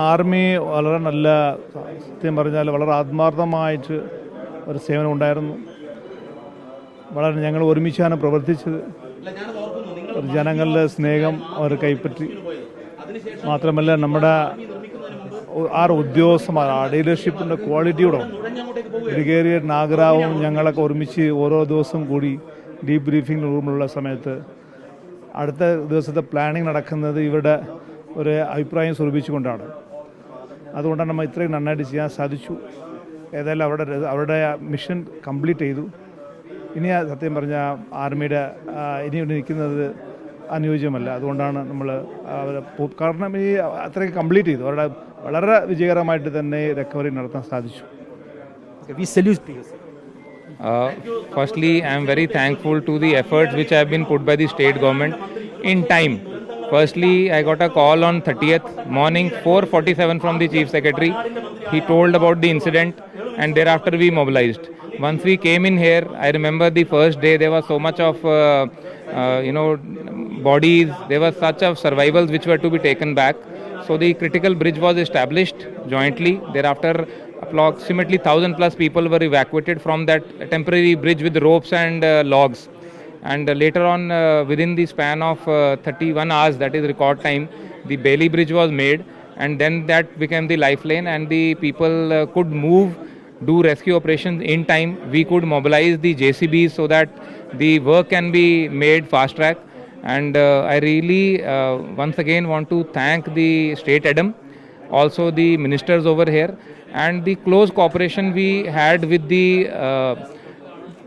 Army വളരെ നല്ല, സത്യം പറഞ്ഞാൽ വളരെ ആത്മാർത്ഥമായിട്ട് ഒരു സേവനം ഉണ്ടായിരുന്നു. വളരെ ഞങ്ങൾ ഒരുമിച്ചാണ് പ്രവർത്തിച്ചത്. ജനങ്ങളുടെ സ്നേഹം അവർ കൈപ്പറ്റി. മാത്രമല്ല നമ്മുടെ 6 ഉദ്യോഗസ്ഥന്മാർ ലീഡർഷിപ്പിൻ്റെ ക്വാളിറ്റിയോടെ ബ്രിഗേഡിയർ നാഗരാവും ഞങ്ങളൊക്കെ ഒരുമിച്ച് ഓരോ ദിവസവും കൂടി ഡീബ്രീഫിംഗ് റൂമിലുള്ള സമയത്ത് അടുത്ത ദിവസത്തെ പ്ലാനിങ് നടക്കുന്നത് ഇവരുടെ ഒരു അഭിപ്രായം സ്വരൂപിച്ചുകൊണ്ടാണ്. അതുകൊണ്ടാണ് നമ്മൾ ഇത്രയും നന്നായിട്ട് ചെയ്യാൻ സാധിച്ചു. ഏതായാലും അവരുടെ മിഷൻ കംപ്ലീറ്റ് ചെയ്തു. ഇനി സത്യം പറഞ്ഞാൽ ആർമിയുടെ ഇനി നിൽക്കുന്നത് അനുയോജ്യമല്ല. അതുകൊണ്ടാണ് നമ്മൾ കാരണം ഈ അത്രയ്ക്ക് കംപ്ലീറ്റ് ചെയ്തു. അവരുടെ വളരെ വിജയകരമായിട്ട് തന്നെ റിക്കവറി നടത്താൻ സാധിച്ചു. Firstly, I am very thankful to the efforts which have been put by the state government in time. Firstly, I got a call on 30th morning 4:47 from the Chief Secretary. He told about the incident and thereafter we mobilized. Once we came in here, I remember the first day there was so much of bodies, there was such of survivals which were to be taken back. So the critical bridge was established jointly. Thereafter approximately 1,000 plus people were evacuated from that temporary bridge with ropes and logs. And later on, within the span of 31 hours, that is record time, the Bailey Bridge was made, and then that became the lifeline, and the people could move, do rescue operations in time. We could mobilize the JCBs so that the work can be made fast track. And I really once again want to thank the state ADM, also the ministers over here, and the close cooperation we had with the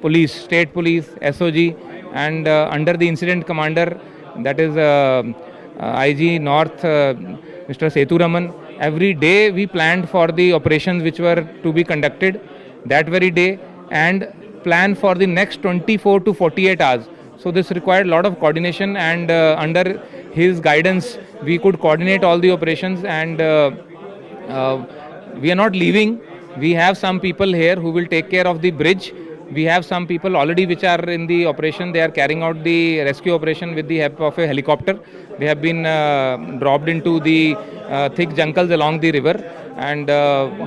police, state police, SOG, and under the incident commander, that is IG North, Mr. Sethuraman. Every day we planned for the operations which were to be conducted that very day and planned for the next 24 to 48 hours. So this required a lot of coordination, and under his guidance we could coordinate all the operations, and we are not leaving. We have some people here who will take care of the bridge. We have some people already which are in the operation. They are carrying out the rescue operation with the help of a helicopter. They have been dropped into the thick jungles along the river, and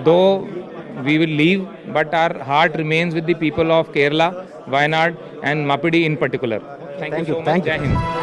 though we will leave, but our heart remains with the people of Kerala, Wayanad and Mapidi in particular. Thank you so much. Jai Hind.